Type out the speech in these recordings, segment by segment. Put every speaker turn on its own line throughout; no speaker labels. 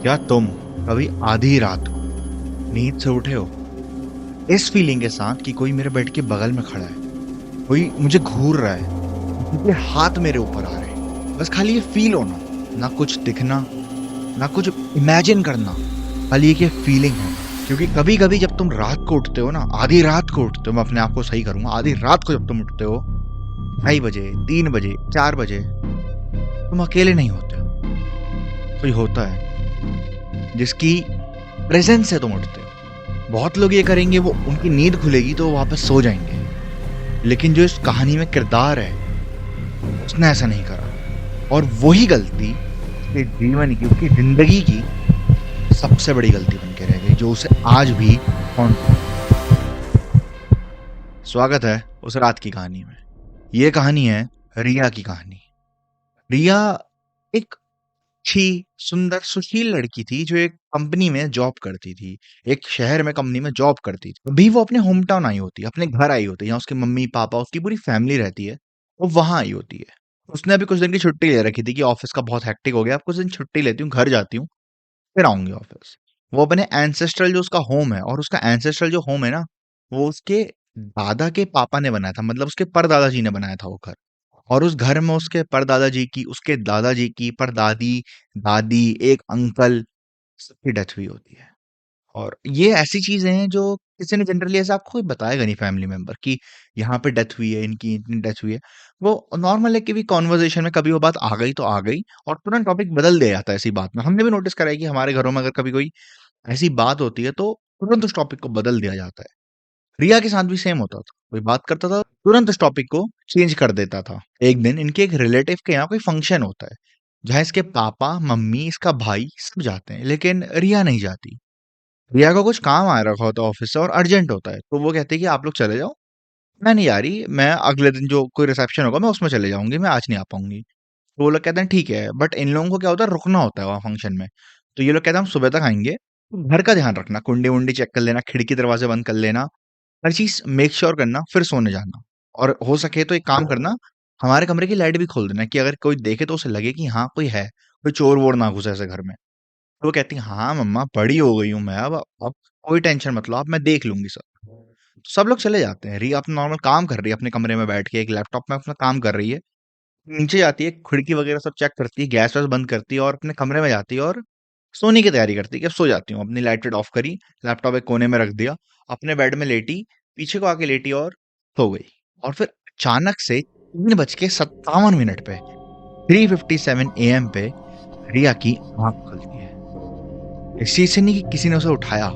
क्या तुम कभी आधी रात को नींद से उठे हो इस फीलिंग के साथ कि कोई मेरे बेड के बगल में खड़ा है, कोई मुझे घूर रहा है, उनके हाथ मेरे ऊपर आ रहे हैं, बस खाली ये फील होना, ना कुछ दिखना, ना कुछ इमेजिन करना, खाली एक ये फीलिंग है। क्योंकि कभी कभी जब तुम रात को उठते हो ना, आधी रात को उठते हो, मैं अपने आप को सही करूंगा, आधी रात को जब तुम उठते हो 2:30 बजे, 3 बजे, 4 बजे, तुम अकेले नहीं होते हो, कोई होता है जिसकी प्रेजेंस से तुम उठते हो। बहुत लोग ये करेंगे, वो उनकी नींद खुलेगी तो वो वापस सो जाएंगे, लेकिन जो इस कहानी में किरदार है उसने ऐसा नहीं करा। और वही गलती उसके जीवन की, उसकी जिंदगी की सबसे बड़ी गलती बन के रह गई, जो उसे आज भी haunt करती है। स्वागत है उस रात की कहानी में। ये कहानी है रिया की कहानी। रिया एक अच्छी, सुंदर, सुशील लड़की थी जो एक कंपनी में जॉब करती थी। एक शहर में कंपनी में जॉब करती थी। अभी वो अपने होम टाउन आई होती है, अपने घर आई होती है, यहाँ उसके मम्मी पापा, उसकी पूरी फैमिली रहती है। वो वहां आई होती है। उसने अभी कुछ दिन की छुट्टी ले रखी थी कि ऑफिस का बहुत हेक्टिक हो गया, अब कुछ दिन छुट्टी लेती हूँ, घर जाती हूँ, फिर आऊंगी ऑफिस। वो अपने एंसेस्ट्रल जो उसका होम है, और उसका एंसेस्ट्रल जो होम है ना, वो उसके दादा के पापा ने बनाया था, मतलब उसके परदादा जी ने बनाया था वो घर। और उस घर में उसके परदादा जी की, उसके दादाजी की, परदादी, दादी, एक अंकल, सबकी डेथ हुई होती है। और ये ऐसी चीजें हैं जो किसी ने जनरली ऐसे आपको कोई बताएगा नहीं, फैमिली मेंबर, कि यहाँ पे डेथ हुई है, इनकी इतनी डेथ हुई है। वो नॉर्मल है कि भी कॉन्वर्जेशन में कभी वो बात आ गई तो आ गई, और तुरंत टॉपिक बदल दिया जाता है ऐसी बात में। हमने भी नोटिस करा है कि हमारे घरों में अगर कभी कोई ऐसी बात होती है तो तुरंत उस टॉपिक को बदल दिया जाता है। रिया के साथ भी सेम होता था। कोई बात करता था, तुरंत उस टॉपिक को चेंज कर देता था। एक दिन इनके एक रिलेटिव के यहाँ कोई फंक्शन होता है, जहाँ इसके पापा, मम्मी, इसका भाई सब जाते हैं, लेकिन रिया नहीं जाती। रिया को कुछ काम आ रखा होता है ऑफिस से और अर्जेंट होता है, तो वो कहते हैं कि आप लोग चले जाओ, मैं नहीं आ रही, मैं अगले दिन जो कोई रिसेप्शन होगा मैं उसमें चले जाऊंगी, मैं आज नहीं आ पाऊंगी। तो वो लोग कहते हैं ठीक है, बट इन लोगों को क्या होता है, रुकना होता है वहाँ फंक्शन में। तो ये लोग कहते हैं हम सुबह तक आएंगे, तो घर का ध्यान रखना, कुंडी वुंडी चेक कर लेना, खिड़की दरवाजे बंद कर लेना, हर चीज मेक श्योर करना, फिर सोने जाना। और हो सके तो एक काम करना, हमारे कमरे की लाइट भी खोल देना, कि अगर कोई देखे तो उसे लगे कि हाँ कोई है, कोई चोर वोर ना घुसे ऐसे घर में। तो वो कहती है हाँ मम्मा, बड़ी हो गई हूँ मैं, अब कोई टेंशन मत लो, अब मैं देख लूंगी सब। सब लोग चले जाते हैं, रिया अपना नॉर्मल काम कर रही है अपने कमरे में बैठ के, एक लैपटॉप में अपना काम कर रही है। नीचे जाती है, खिड़की वगैरह सब चेक करती है, गैस वैस बंद करती है, और अपने कमरे में जाती है और सोने की तैयारी करती है कि अब सो जाती हूँ। अपनी लाइट ऑफ करी, लैपटॉप एक कोने में रख दिया, अपने बेड में लेटी, पीछे को आके लेटी और सो गई। और फिर अचानक से 3:57 पे, 3:57 AM पे रिया की आंख खुलती है। इस चीज से नहीं कि किसी ने उसे उठाया,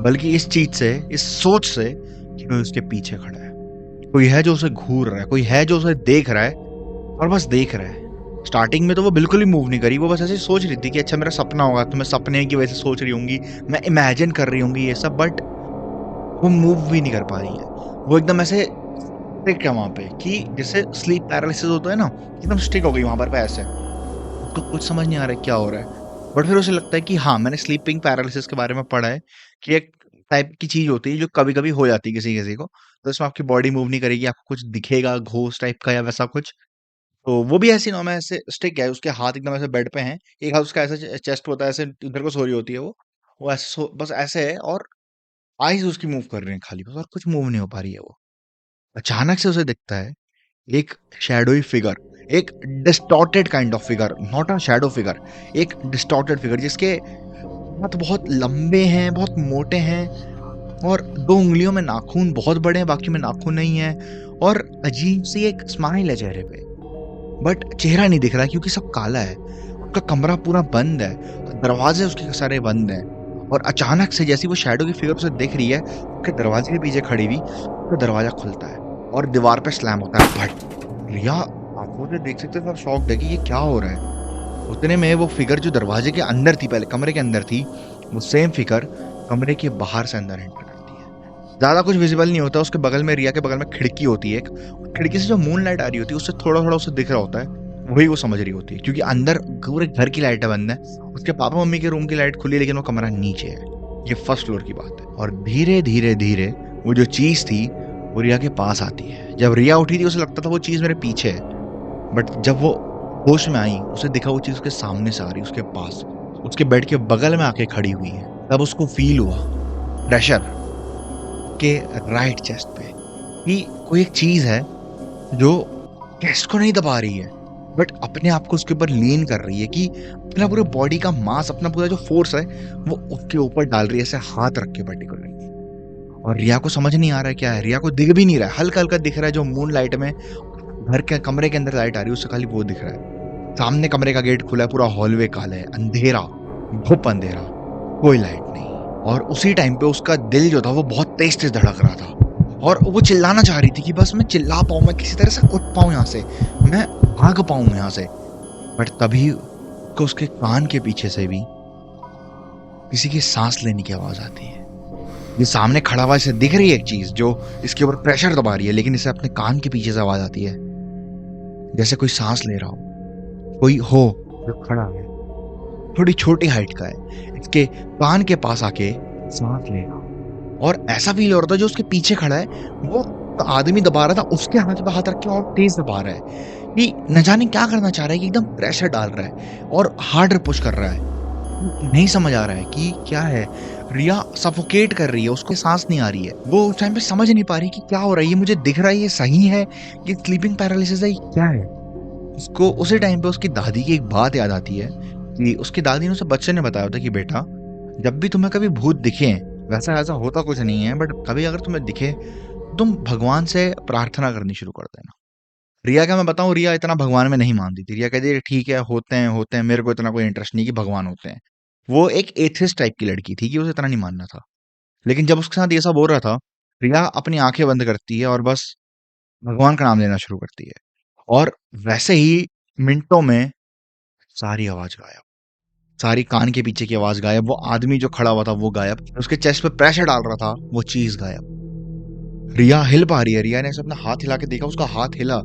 बल्कि इस चीज से, इस सोच से कि कोई उसके पीछे खड़ा है, कोई है जो उसे घूर रहा है, कोई है जो उसे देख रहा है, और बस देख रहा है। स्टार्टिंग में तो वो बिल्कुल ही मूव नहीं करी, वो बस ऐसे सोच रही थी कि अच्छा मेरा सपना होगा, तो मैं सपने की वजह से सोच रही होंगी, मैं इमेजिन कर रही होंगी ये सब, बट वो मूव भी नहीं कर पा रही है। वो एकदम ऐसे स्टिक है वहां पे, कि जैसे स्लीप पैरालिसिस होता है ना, एकदम स्टिक हो गई वहां पर ऐसे। उसको कुछ समझ नहीं आ रहा है क्या हो रहा है। बट फिर उसे लगता है कि हाँ, मैंने स्लीपिंग पैरालिसिस के बारे में पढ़ा है, कि एक टाइप की चीज होती है जो कभी कभी हो जाती है किसी किसी को। तो इसमें आपकी बॉडी मूव नहीं करेगी, आपको कुछ दिखेगा घोस्ट टाइप का या वैसा कुछ। तो वो भी ऐसी नॉर्मल ऐसे स्टिक है, उसके हाथ एकदम ऐसे बेड पे हैं, एक हाथ उसका ऐसे चेस्ट होता है, ऐसे इधर को सो रही होती है वो ऐसे बस ऐसे है, और आईज उसकी मूव कर रही हैं खाली बस, और कुछ मूव नहीं हो पा रही है वो। अचानक से उसे दिखता है एक शैडोई फिगर, एक distorted kind of figure, not a shadow figure, एक डिस्टॉर्टेड फिगर जिसके हाथ बहुत लंबे हैं, बहुत मोटे हैं, और 2 उंगलियों में नाखून बहुत बड़े हैं, बाकी में नाखून नहीं है, और अजीब सी एक स्माइल है चेहरे पे, बट चेहरा नहीं दिख रहा क्योंकि सब काला है। उसका कमरा पूरा बंद है, दरवाजे उसके सारे बंद हैं। और अचानक से जैसी वो शैडो की फिगर उसे दिख रही है, उसके दरवाजे के पीछे खड़ी हुई, उसका दरवाजा खुलता है और दीवार पे स्लैम होता है, फट। रिया आंखों से देख सकते सब शॉक्ड है कि ये क्या हो रहा है। उतने में वो फिगर जो दरवाजे के अंदर थी, पहले कमरे के अंदर थी, वो सेम फिगर कमरे के बाहर से अंदर एंटर करती है। ज्यादा कुछ विजिबल नहीं होता, उसके बगल में, रिया के बगल में खिड़की होती है एक, खिड़की से जो मून लाइट आ रही होती है उससे थोड़ा थोड़ा उसे दिख रहा होता है, वही वो समझ रही होती है, क्योंकि अंदर पूरे घर की लाइटें बंद है। उसके पापा मम्मी के रूम की लाइट खुली है, लेकिन वो कमरा नीचे है। ये फर्स्ट फ्लोर की बात है। और धीरे धीरे धीरे वो जो चीज थी वो रिया के पास आती है। जब रिया उठी थी उसे लगता था वो चीज मेरे पीछे है, बट जब वो होश में आई उसे दिखा वो चीज उसके सामने से आ रही, उसके पास। उसके बेड के बगल में आके खड़ी हुई है। तब उसको फील हुआ प्रेशर के राइट चेस्ट पे कि कोई एक चीज है जो चेस्ट को नहीं दबा रही है, बट अपने आप को उसके ऊपर लीन कर रही है, कि अपना पूरे बॉडी का मास, अपना पूरा जो फोर्स है वो उसके ऊपर डाल रही है, ऐसे हाथ रख के पर्टिकुलरली। और रिया को समझ नहीं आ रहा है क्या है, रिया को दिख भी नहीं रहा है, हल्का हल्का दिख रहा है जो मून लाइट में घर के कमरे के अंदर लाइट आ रही है उससे खाली वो दिख रहा है। सामने कमरे का गेट खुला है, पूरा हॉलवे काला है, अंधेरा, घुप अंधेरा, कोई लाइट नहीं। और उसी टाइम पे उसका दिल जो था वो बहुत तेज तेज धड़क रहा था, और वो चिल्लाना चाह रही थी कि बस मैं चिल्ला पाऊं, मैं किसी तरह से उठ पाऊं यहाँ से, मैं भाग पाऊं यहाँ से। बट तभी को उसके कान के पीछे से भी किसी की सांस लेने की आवाज आती है। ये सामने खड़ा हुआ, इसे दिख रही है एक चीज जो इसके ऊपर प्रेशर दबा रही है, लेकिन इसे अपने कान के पीछे से आवाज आती है, जैसे कोई सांस ले रहा हो, कोई हो जो खड़ा है, थोड़ी छोटी हाइट का है, इसके कान के पास आके सांस ले रहा हो। और ऐसा फील हो रहा था जो उसके पीछे खड़ा है वो आदमी दबा रहा था, उसके हाथ पे हाथ रख के और तेज दबा रहा है, कि न जाने क्या करना चाह रहा है, कि एकदम प्रेशर डाल रहा है और हार्डर पुश कर रहा है। नहीं समझ आ रहा है कि क्या है। रिया सफोकेट कर रही है, उसको सांस नहीं आ रही है, वो उस टाइम पे समझ नहीं पा रही कि क्या हो रहा है, ये मुझे दिख रहा है, ये सही है, ये स्लीपिंग पैरालिसिस है, ये क्या है। उसको उसी टाइम पे उसकी दादी की एक बात याद आती है, कि उसकी दादी ने उसे बच्चे ने बताया था कि बेटा, जब भी तुम्हें कभी भूत दिखे, वैसा ऐसा होता कुछ नहीं है, बट कभी अगर तुम्हें दिखे, तुम भगवान से प्रार्थना करनी शुरू कर देना। रिया क्या मैं बताऊं, रिया इतना भगवान में नहीं मानती थी। रिया कहती है ठीक है, होते हैं, मेरे को इतना कोई इंटरेस्ट नहीं कि भगवान होते हैं। वो एक एथिस्ट टाइप की लड़की थी कि उसे इतना नहीं मानना था। लेकिन जब उसके साथ ये सब हो रहा था, रिया अपनी आंखें बंद करती है और बस भगवान का नाम लेना शुरू करती है, और वैसे ही मिनटों में सारी आवाज गायब, सारी कान के पीछे की आवाज गायब, वो आदमी जो खड़ा हुआ था वो गायब, उसके चेस्ट पे प्रेशर डाल रहा था वो चीज गायब। रिया हिल पा रही है, रिया ने ऐसे अपना हाथ हिला के देखा, उसका हाथ हिला,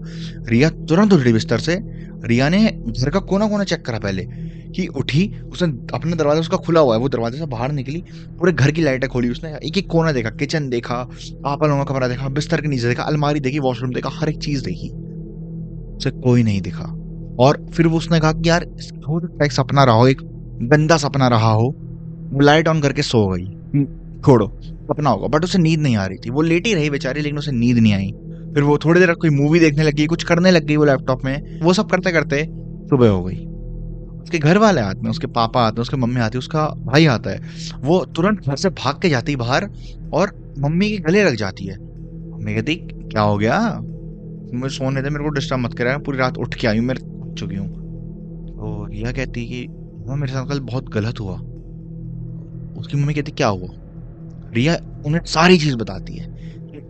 रिया तुरंत उठी बिस्तर से। रिया ने घर का कोना कोना चेक करा पहले, कि उठी, उसने अपना दरवाजा उसका खुला हुआ है, वो दरवाजे से बाहर निकली, पूरे घर की लाइटें खोली, उसने एक एक कोना देखा, किचन देखा, पापा लोगों का कमरा देखा, बिस्तर के नीचे देखा, अलमारी देखी, वॉशरूम देखा, हर एक चीज देखी, उसे कोई नहीं दिखा। और फिर वो उसने कहा कि यार हो सकता है एक सपना रहा हो, एक गंदा सपना रहा हो। वो लाइट ऑन करके सो गई, छोड़ो सपना होगा, बट उसे नींद नहीं आ रही थी, वो लेटी रही बेचारी, लेकिन उसे नींद नहीं आई। फिर वो थोड़ी देर कोई मूवी देखने लगी, कुछ करने लग गई वो लैपटॉप में, वो सब करते करते सुबह हो गई। उसके घर वाले आते हैं, उसके पापा आते हैं, उसके मम्मी आती है, उसका भाई आता है, वो तुरंत घर से भाग के जाती है बाहर, और मम्मी के गले लग जाती है। मम्मी कहती क्या हो गया, मुझे सोने दे, मेरे को डिस्टर्ब मत करा, पूरी रात उठ के आई हूँ, मैं थक चुकी हूँ। तो रिया कहती है कि "माँ, मेरे साथ कल बहुत गलत हुआ"। उसकी मम्मी कहती क्या हुआ। रिया उन्हें सारी चीज बताती है,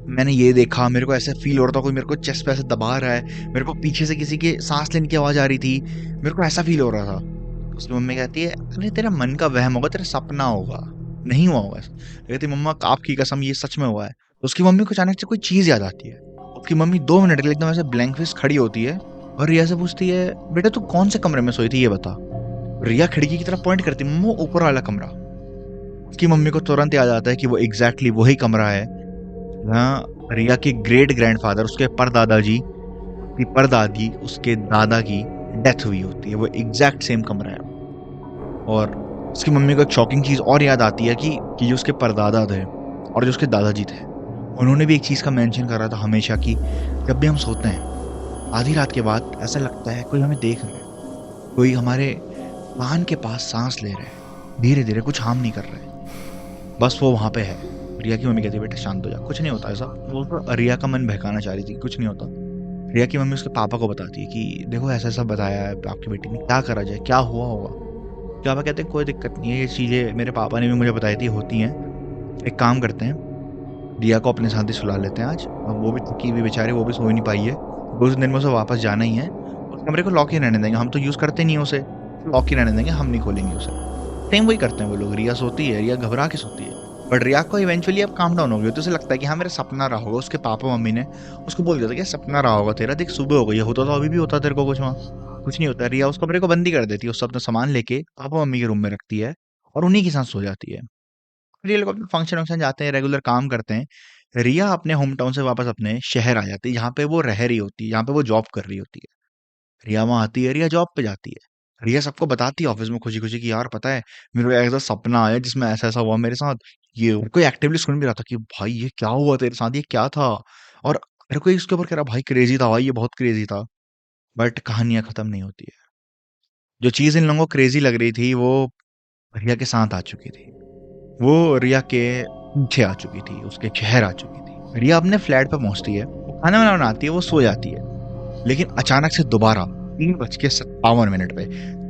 मैंने ये देखा, मेरे को ऐसा फील हो रहा था, कोई मेरे को चेस्ट पे ऐसे दबा रहा है, मेरे को पीछे से किसी के सांस लेने की आवाज आ रही थी, मेरे को ऐसा फील हो रहा था। उसकी मम्मी कहती है अरे तेरा मन का वहम होगा, तेरा सपना होगा, नहीं हुआ होगा ऐसा। कहती मम्मा आपकी कसम ये सच में हुआ है। तो उसकी मम्मी को अचानक से कोई चीज याद आती है, उसकी मम्मी 2 मिनट के लिए एकदम ऐसे ब्लैंक फेस खड़ी होती है, और रिया से पूछती है बेटा तू कौन से कमरे में सोई थी ये बता। रिया खिड़की की तरफ पॉइंट करती, मम्मा ऊपर वाला कमरा। उसकी मम्मी को तुरंत याद आता है कि वो एग्जैक्टली वही कमरा है जहाँ रिया के ग्रेट ग्रैंडफादर, उसके परदादाजी की परदादी, उसके दादा की डेथ हुई होती है, वो एग्जैक्ट सेम कमरा है। और उसकी मम्मी को एक शॉकिंग चीज और याद आती है कि जो उसके परदादा थे और जो उसके दादाजी थे, उन्होंने भी एक चीज का मेंशन करा था हमेशा, कि जब भी हम सोते हैं आधी रात के बाद ऐसा लगता है कोई हमें देख रहा है, कोई हमारे कान के पास सांस ले रहा है, धीरे धीरे, कुछ हार्म नहीं कर रहा है, बस वो वहां पे है। रिया की मम्मी कहती है बेटा शांत हो जा, कुछ नहीं होता ऐसा। वो तो रिया का मन बहकाना चाह रही थी, कुछ नहीं होता। रिया की मम्मी उसके पापा को बताती है कि देखो ऐसा ऐसा बताया है आपकी बेटी ने, क्या करा जाए, क्या हुआ होगा। पापा कहते हैं कोई दिक्कत नहीं है, ये चीजें मेरे पापा ने भी मुझे बताई थी, होती हैं। एक काम करते हैं, रिया को अपने साथ ही सुला लेते हैं आज, अब वो भी थकी हुई बेचारी, वो भी सो ही नहीं पाई है, 2 दिन में उसे वापस जाना ही है। उस कमरे को लॉक ही रहने देंगे, हम तो यूज करते नहीं उसे, लॉक ही रहने देंगे, हम नहीं खोलेंगे उसे। सेम वही करते हैं वो लोग। रिया सोती है, रिया घबरा के सोती है, बट रिया को इवेंचुअली अब काम डाउन हो गया, तो उसे लगता है कि हाँ मेरा सपना रहा होगा। उसके पापा मम्मी ने उसको बोल दिया था कि सपना रहा होगा तेरा, देख सुबह हो गई है, होता तो अभी भी होता तेरे को कुछ वहाँ, कुछ नहीं होता। रिया उस कमरे को बंदी कर देती है, उससे अपना सामान लेके पापा मम्मी के रूम में रखती है और उन्हीं के साथ सो जाती है। फिर ये लोग अपने फंक्शन वंक्शन जाते हैं, रेगुलर काम करते हैं। रिया अपने होम टाउन से वापस अपने शहर आ जाती है, जहाँ पे वो रह रही होती है, जहाँ पे वो जॉब कर रही होती है। रिया वहाँ आती है, रिया जॉब पे जाती है, रिया सबको बताती है ऑफिस में खुशी-खुशी कि यार पता है मेरे को ऐसा सपना आया जिसमें ऐसा-ऐसा हुआ मेरे साथ। ये कोई एक्टिवली सुन भी रहा था कि भाई ये क्या हुआ तेरे साथ? ये क्या था? और हर कोई इसके ऊपर कह रहा भाई क्रेज़ी था भाई ये बहुत क्रेज़ी था। बट कहानियाँ खत्म नहीं होती है। जो चीज़ इन लोगों को क्रेज़ी लग रही थी वो रिया के साथ आ चुकी थी। वो रिया के पीछे आ चुकी थी, उसके शहर आ चुकी थी। रिया अपने फ्लैट पे पहुँचती है, वो खाना-वाना बनाती है, वो सो जाती है। लेकिन अचानक से दोबारा 3:57 पे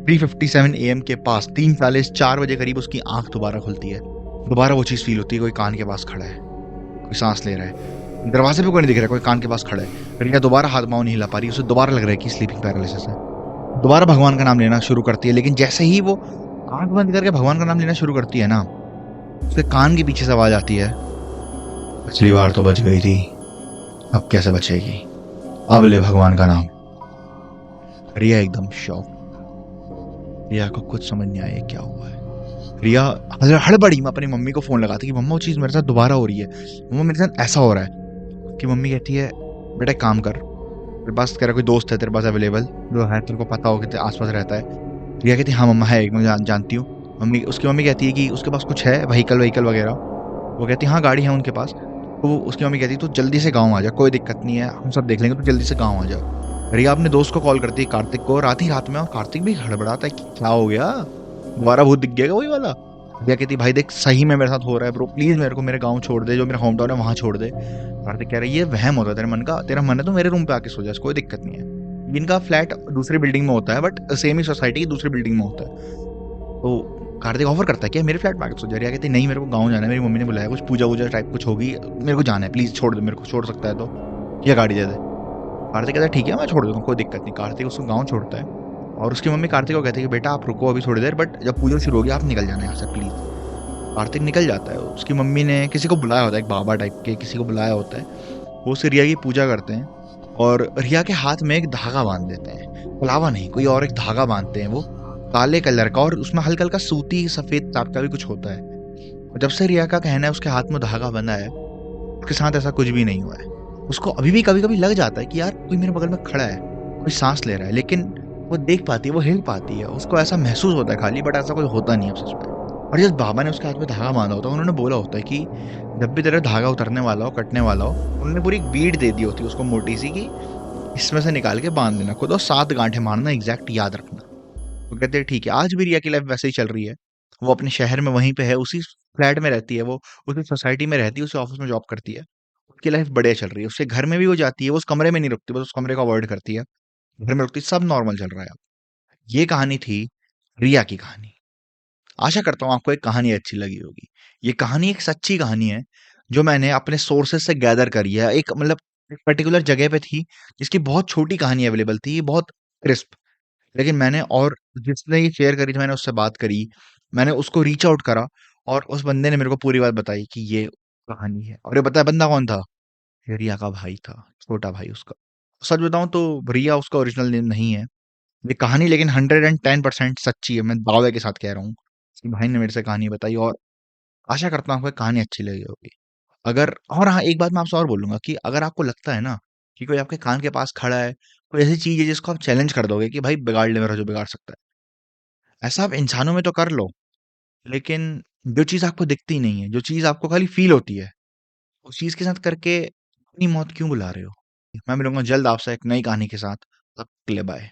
3:57 एएम के पास 3:40-4 बजे करीब उसकी आँख दोबारा खुलती है। दोबारा वो चीज़ फ़ील होती है, कोई कान के पास खड़ा है, कोई साँस ले रहा है। दरवाज़े पे कोई नहीं दिख रहा है, कोई कान के पास खड़ा है। रिया दोबारा हाथ-पाँव नहीं हिला पा रही, उसे दोबारा लग रहा है कि स्लीपिंग पैरालिसिस है। दोबारा भगवान का नाम लेना शुरू करती है, लेकिन जैसे ही वो आँख बंद करके भगवान का नाम लेना शुरू करती है ना, उसके कान के पीछे से आवाज़ आती है, पिछली बार तो बच गई थी, अब कैसे बचेगी? अब ले भगवान का नाम। रिया एकदम शॉक। रिया को कुछ समझ नहीं आया ये क्या हुआ है। रिया हड़बड़ी में अपनी मम्मी को फोन लगाती कि मम्मा वो चीज मेरे साथ दोबारा हो रही है, मम्मा मेरे साथ ऐसा हो रहा है। कि मम्मी कहती है बेटा एक काम कर, तेरे पास कह रहा कोई दोस्त है तेरे पास अवेलेबल जो है तेरे को पता हो कि तेरे आसपास रहता है। रिया कहती है हाँ मम्मा है एक, मैं जानती हूँ। मम्मी उसकी मम्मी कहती है कि उसके पास कुछ है व्हीकल व्हीकल वगैरह। वो कहती है हाँ गाड़ी है उनके पास। तो उसकी मम्मी कहती है तू जल्दी से गाँव आ जा, कोई दिक्कत नहीं है हम सब देख लेंगे, तू जल्दी से गाँव आ जा। रिया अपने दोस्त को कॉल करती है कार्तिक को रात ही रात में, और कार्तिक भी हड़बड़ाता है कि क्या हो गया, दोबारा भूत दिख गया वही वाला। रिया कहती भाई देख सही में मेरे साथ हो रहा है ब्रो, प्लीज मेरे को मेरे गाँव छोड़ दे, जो मेरा होम टाउन है वहां छोड़ दे। कार्तिक कह रहा है ये वहम होता है तेरे मन का, तेरा मन है तो मेरे रूम पे आके सो जा, कोई दिक्कत नहीं है। इनका फ्लैट दूसरी बिल्डिंग में होता है बट सेम ही सोसाइटी की दूसरी बिल्डिंग में होता है। तो कार्तिक ऑफर करता है कि मेरे फ्लैट में आके सो जा। रिया कहती नहीं मेरे को गाँव जाना है, मेरी मम्मी ने बुलाया, कुछ पूजा वूजा टाइप कुछ होगी, मेरे को जाना है, प्लीज छोड़ दे मेरे को, छोड़ सकता है तो या गाड़ी दे दे। कार्तिक कहता है ठीक है मैं छोड़ दूंगा कोई दिक्कत नहीं। कार्तिक उसको गाँव छोड़ता है और उसकी मम्मी कार्तिक को कहती है कि बेटा आप रुको अभी थोड़ी देर, बट जब पूजा शुरू होगी आप निकल जाना यहाँ से प्लीज। कार्तिक निकल जाता है। उसकी मम्मी ने किसी को बुलाया होता है, एक बाबा टाइप के किसी को बुलाया होता है। वो उसे रिया की पूजा करते हैं और रिया के हाथ में एक धागा बांध देते हैं, कलावा नहीं कोई और एक धागा बांधते हैं वो काले कलर का, और उसमें हल्का हल्का सूती सफेद टाइप का भी कुछ होता है। और जब से रिया का कहना है उसके हाथ में धागा बंधा है, उसके साथ ऐसा कुछ भी नहीं हुआ है। उसको अभी भी कभी कभी लग जाता है कि यार कोई मेरे बगल में खड़ा है, कोई सांस ले रहा है, लेकिन वो देख पाती है, वो हिल पाती है, उसको ऐसा महसूस होता है खाली, बट ऐसा कुछ होता नहीं है सच में। और जिस बाबा ने उसके हाथ में धागा बांधा होता है उन्होंने बोला होता है कि जब भी तेरा धागा उतरने वाला हो, कटने वाला हो, उन्होंने पूरी एक बीड दे दी होती है उसको मोटी सी, कि इसमें से निकाल के बांध देना खुद, और 7 गांठें मारना, एग्जैक्ट याद रखना। वो कहते हैं ठीक है। आज भी रिया की लाइफ वैसे ही चल रही है। वो अपने शहर में वहीं पे है, उसी फ्लैट में रहती है, वो उसी सोसाइटी में रहती है, उसी ऑफिस में जॉब करती है। उसकी लाइफ बढ़िया चल रही है। उसके घर में भी वो जाती है, वो उस कमरे में नहीं रुकती, बस उस कमरे को अवॉइड करती है। घर में रुकती, सब नॉर्मल चल रहा है। ये कहानी थी रिया की कहानी। आशा करता हूँ आपको एक कहानी अच्छी लगी होगी। ये कहानी एक सच्ची कहानी है जो मैंने अपने सोर्सेस से गैदर करी है। एक मतलब एक पर्टिकुलर जगह पे थी जिसकी बहुत छोटी कहानी अवेलेबल थी, बहुत क्रिस्प। लेकिन मैंने, और जिसने ये शेयर करी थी मैंने उससे बात करी, मैंने उसको रीच आउट करा और उस बंदे ने मेरे को पूरी बात बताई कि ये कहानी है। और ये पता है बंदा कौन था? ये रिया का भाई था, छोटा भाई उसका। सच बताऊं तो रिया उसका ओरिजिनल नेम नहीं है। ये कहानी लेकिन 110% सच्ची है, मैं दावे के साथ कह रहा हूँ। इसके भाई ने मेरे से कहानी बताई और आशा करता हूँ आपको ये कहानी अच्छी लगी होगी। अगर, और हाँ एक बात मैं आपसे और बोलूंगा कि अगर आपको लगता है ना कि कोई आपके कान के पास खड़ा है, कोई ऐसी चीज है जिसको आप चैलेंज कर दोगे कि भाई बिगाड़ ले मेरा जो बिगाड़ सकता है, ऐसा आप इंसानों में तो कर लो, लेकिन जो चीज आपको दिखती नहीं है, जो चीज आपको खाली फील होती है, उस चीज के साथ करके अपनी मौत क्यों बुला रहे हो? मैं मिलूंगा जल्द आपसे एक नई कहानी के साथ। तब तक के लिए बाय।